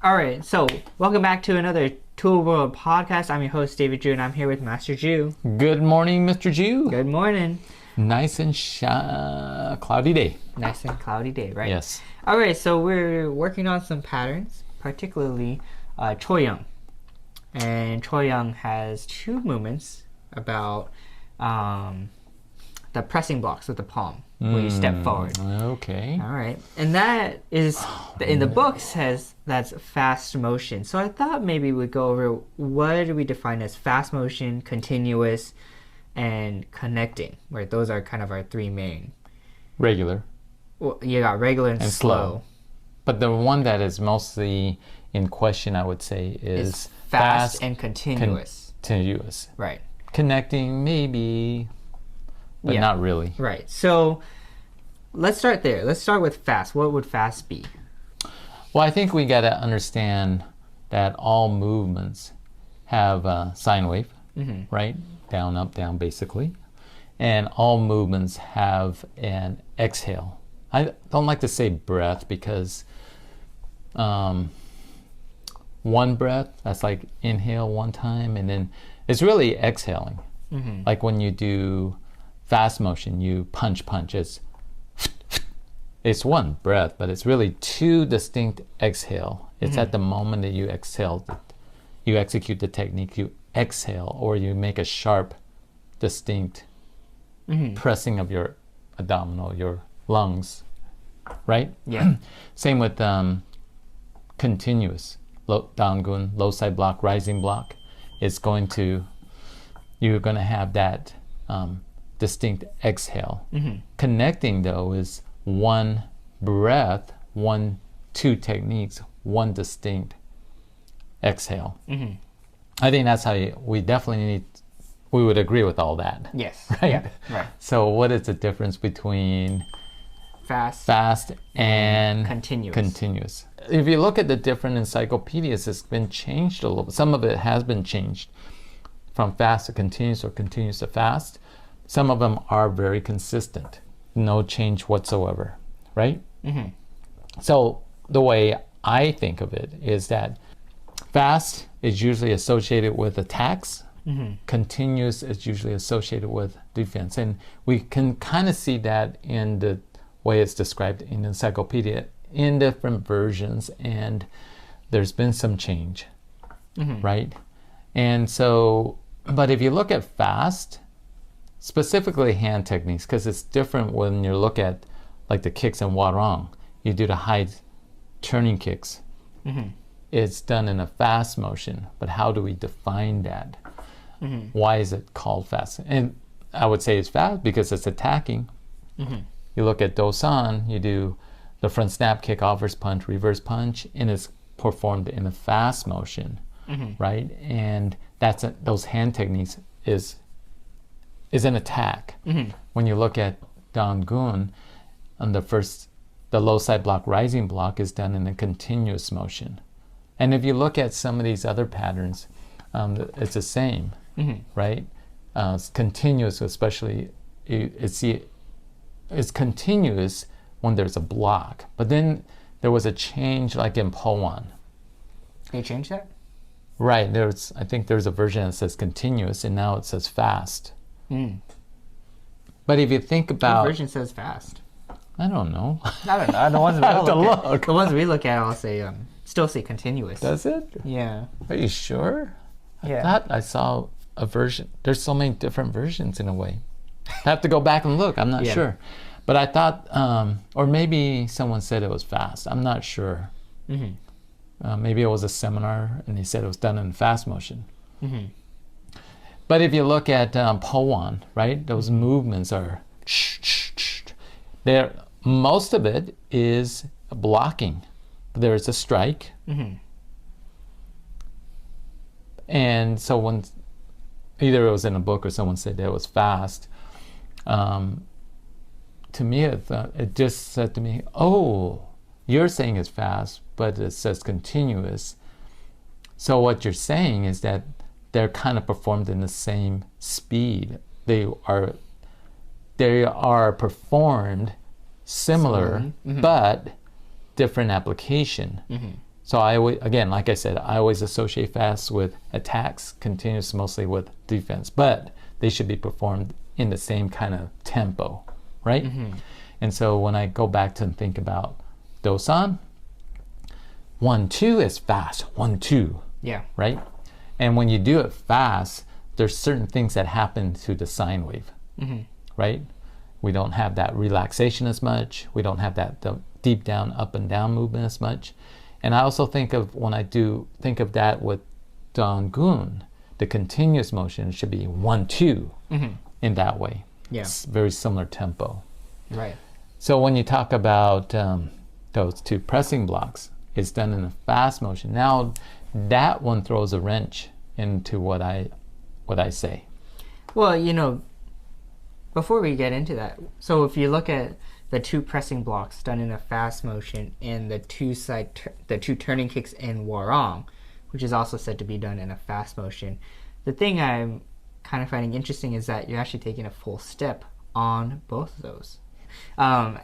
All right, so welcome back to another Tool World podcast. I'm your host, David Jew, and I'm here with Master Jew. Good morning, Mr. Jew. Good morning. Nice and cloudy day. Nice and cloudy day, right? Yes. All right, so we're working on some patterns, particularly Choyang. And Choyang has two movements about the pressing blocks with the palm, where you step forward. Okay. All right, and that is in the book says that's fast motion. So I thought maybe we'd go over what do we define as fast motion, continuous, and connecting. Right, those are kind of our three main. Regular. Well, you got regular and slow. But the one that is mostly in question, I would say, is It's fast and continuous. Continuous. Right. Connecting, maybe, but Yeah. not really. Right. So let's start there. Let's start with fast. What would fast be? Well, I think we got to understand that all movements have a sine wave, right? Down, up, down, basically. And all movements have an exhale. I don't like to say breath because one breath, that's like inhale one time, and then it's really exhaling. Like when you do fast motion, you punch, it's one breath, but it's really two distinct exhale. It's at the moment that you exhale, you execute the technique, you exhale, or you make a sharp, distinct pressing of your abdominal, your lungs, right? Yeah. Same with continuous, downgun, low side block, rising block. You're going to have that distinct exhale. Connecting, though, is one breath, two techniques, one distinct exhale. I think that's how we would agree with all that. Yes. Right? Yeah. Right. So what is the difference between Fast and continuous. If you look at the different encyclopedias, it's been changed a little bit. Some of it has been changed from fast to continuous or continuous to fast. Some of them are very consistent. No change whatsoever, right? So the way I think of it is that fast is usually associated with attacks. Continuous is usually associated with defense. And we can kind of see that in the way it's described in the encyclopedia in different versions, and there's been some change, right? And so, but if you look at fast, specifically hand techniques, because it's different when you look at like the kicks in Warang, you do the high turning kicks. It's done in a fast motion, but how do we define that? Why is it called fast? And I would say it's fast because it's attacking. You look at Dosan, you do the front snap kick, offers punch, reverse punch, and it's performed in a fast motion, right? And those hand techniques is an attack. When you look at Dangun, on the low side block, rising block is done in a continuous motion. And if you look at some of these other patterns, it's the same, right? It's continuous, especially it's continuous when there's a block. But then there was a change like in Powan. They changed that? Right. I think there's a version that says continuous and now it says fast. But if you think about... What version says fast? I don't know. I don't know. The ones we I have to look. The ones we look at all say still say continuous. Does it? Yeah. Are you sure? Yeah. I thought I saw a version. There's so many different versions in a way. I have to go back and look. I'm not sure. But I thought, or maybe someone said it was fast. I'm not sure. Maybe it was a seminar and they said it was done in fast motion. But if you look at Powan, right, those movements are, most of it is blocking. There's a strike. And so when either it was in a book or someone said that it was fast, to me, it just said to me, oh, you're saying it's fast, but it says continuous. So what you're saying is that they're kind of performed in the same speed. They are performed similar, but different application. So I always, again, like I said, I always associate fast with attacks, continuous mostly with defense, but they should be performed in the same kind of tempo, right? And so when I go back to think about Dosan, 1-2 is fast, 1-2, Yeah. right? And when you do it fast, there's certain things that happen to the sine wave, right? We don't have that relaxation as much. We don't have that deep down, up and down movement as much. And I also think of, when I do think of that with Donggun, the continuous motion should be 1-2 in that way. Yeah. It's very similar tempo. Right. So when you talk about those two pressing blocks, it's done in a fast motion. Now that one throws a wrench into what I say. Well, you know, before we get into that, so if you look at the two pressing blocks done in a fast motion and the two turning kicks in Warong, which is also said to be done in a fast motion, the thing I'm kind of finding interesting is that you're actually taking a full step on both of those. But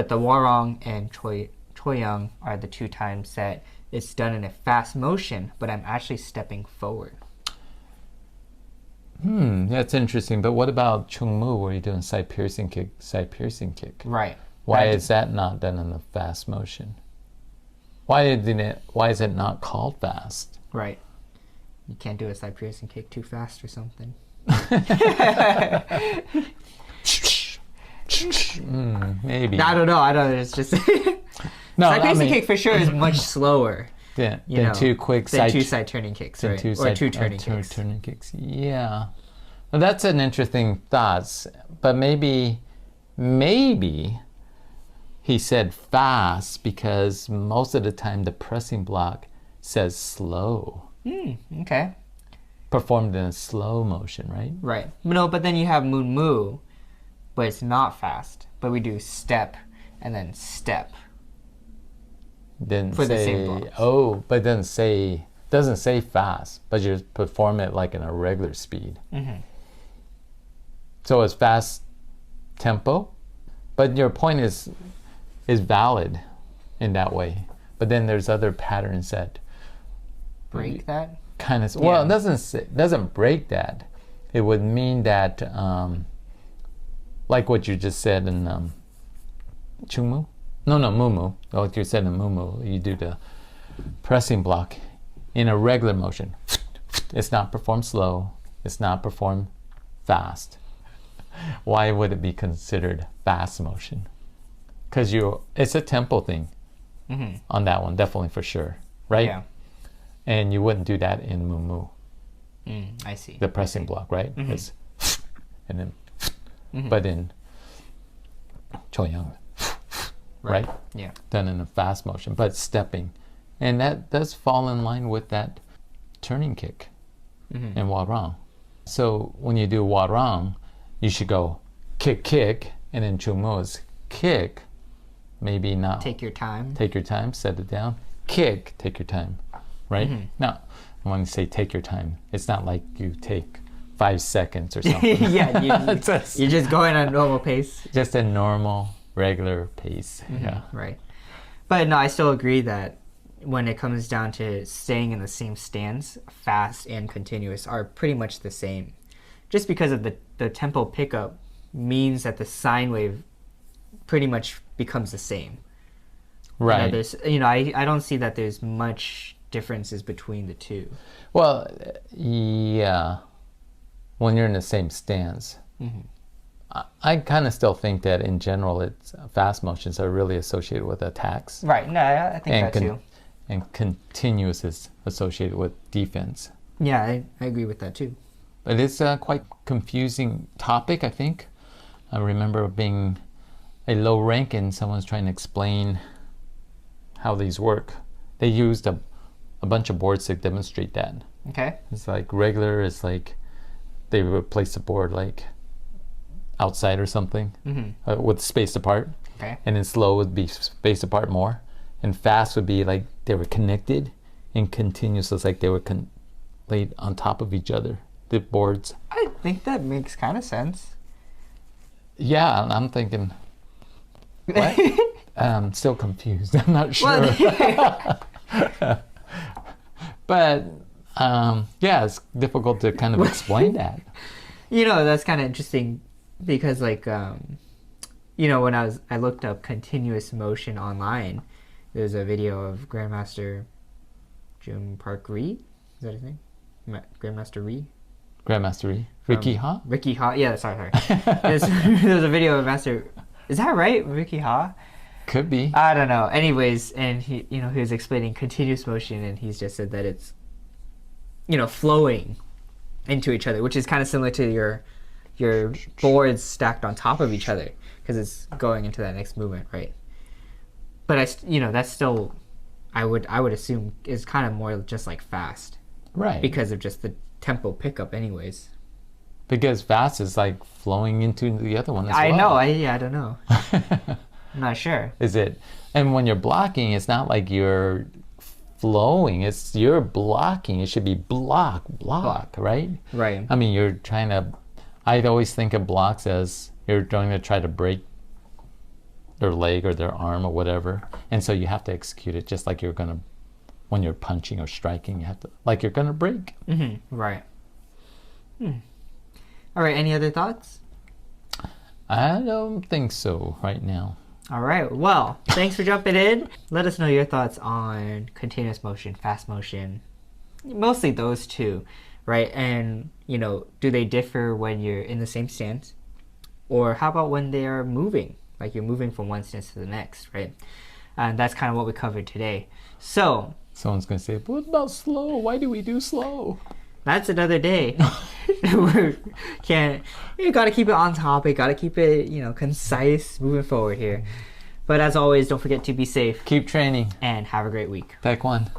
the Warong and Choyang are the two times that it's done in a fast motion, but I'm actually stepping forward. That's interesting. But what about Chungmu, where you're doing side piercing kick? Right. Why is that not done in a fast motion? Why is it not called fast? Right. You can't do a side piercing kick too fast or something. Maybe. I don't know. It's just No, side piercing kick for sure is much slower. Than You know, two quick than two side turning kicks, than right? two Or side- two turning two kicks. turning kicks. Yeah. Well, that's an interesting thought. But maybe he said fast because most of the time the pressing block says slow. Okay. Performed in a slow motion, right? Right. No, but then you have Moon Moo, but it's not fast. But we do step and then step. Didn't For the say, same blocks. but doesn't say fast, but you perform it like in a regular speed. So it's fast tempo, but your point is valid in that way. But then there's other patterns that Break that? kind of well, Yeah. it doesn't break that. It would mean that like what you just said in Chungmu. No, Mumu. What you said in Mumu, you do the pressing block in a regular motion. It's not performed slow. It's not performed fast. Why would it be considered fast motion? Because it's a tempo thing on that one, definitely for sure, right? Yeah. And you wouldn't do that in Mumu, I see. the pressing block, right? It's and then, but in Choyang, right? Yeah. Done in a fast motion, but stepping. And that does fall in line with that turning kick in Warang. So when you do Warang, you should go kick, kick, and then Chungmu is kick, maybe not. Take your time. Take your time, set it down. Kick, take your time, right? Now, when you say take your time, it's not like you take 5 seconds or something. Yeah, you're just going at a normal pace. Just a normal, regular pace. Yeah. Right. But no, I still agree that when it comes down to staying in the same stance, fast and continuous are pretty much the same. Just because of the tempo pickup means that the sine wave pretty much becomes the same. Right. I don't see that there's much differences between the two. Well, yeah. When you're in the same stance. I kind of still think that in general, it's fast motions are really associated with attacks. Right. No, I think that too. And continuous is associated with defense. Yeah, I agree with that too. But it's a quite confusing topic, I think. I remember being a low rank and someone's trying to explain how these work. They used a bunch of boards to demonstrate that. Okay. It's like regular, it's like they would place the board like outside or something with spaced apart. Okay. And then slow would be spaced apart more. And fast would be like they were connected, and continuous was like they were laid on top of each other, the boards. I think that makes kind of sense. Yeah, I'm thinking, what? Still confused. I'm not sure. Well, But yeah, it's difficult to kind of explain that. that's kind of interesting because like when I looked up continuous motion online, there's a video of Grandmaster Jim Park Ree. Is that his name? Grandmaster Ree? Grandmaster Ree. Ricky Ha? Ricky Ha. Yeah, sorry. There's a video of Master. Is that right? Ricky Ha? Could be. I don't know. Anyways, and he was explaining continuous motion, and he's just said that it's, flowing into each other, which is kind of similar to your boards stacked on top of each other because it's going into that next movement, right? But that's still, I would assume is kind of more just like fast, Right. because of just the tempo pickup, anyways. Because fast is like flowing into the other one as I well. know. I don't know. I'm not sure. Is it? And when you're blocking, it's not like you're flowing. It's you're blocking. It should be block, right? Right. I mean, you're trying to. I'd always think of blocks as you're going to try to break their leg or their arm or whatever, and so you have to execute it just like you're gonna. When you're punching or striking, you have to like you're gonna break. Mm-hmm. Right. All right. Any other thoughts? I don't think so right now. All right. Well, thanks for jumping in. Let us know your thoughts on continuous motion, fast motion, mostly those two, right? And, do they differ when you're in the same stance? Or how about when they are moving? Like you're moving from one stance to the next, right? And that's kind of what we covered today. So, Someone's going to say, what about slow? Why do we do slow? that's another day. You gotta keep it on topic, gotta keep it, concise, moving forward here. But as always, don't forget to be safe Keep training. and have a great week. Take one.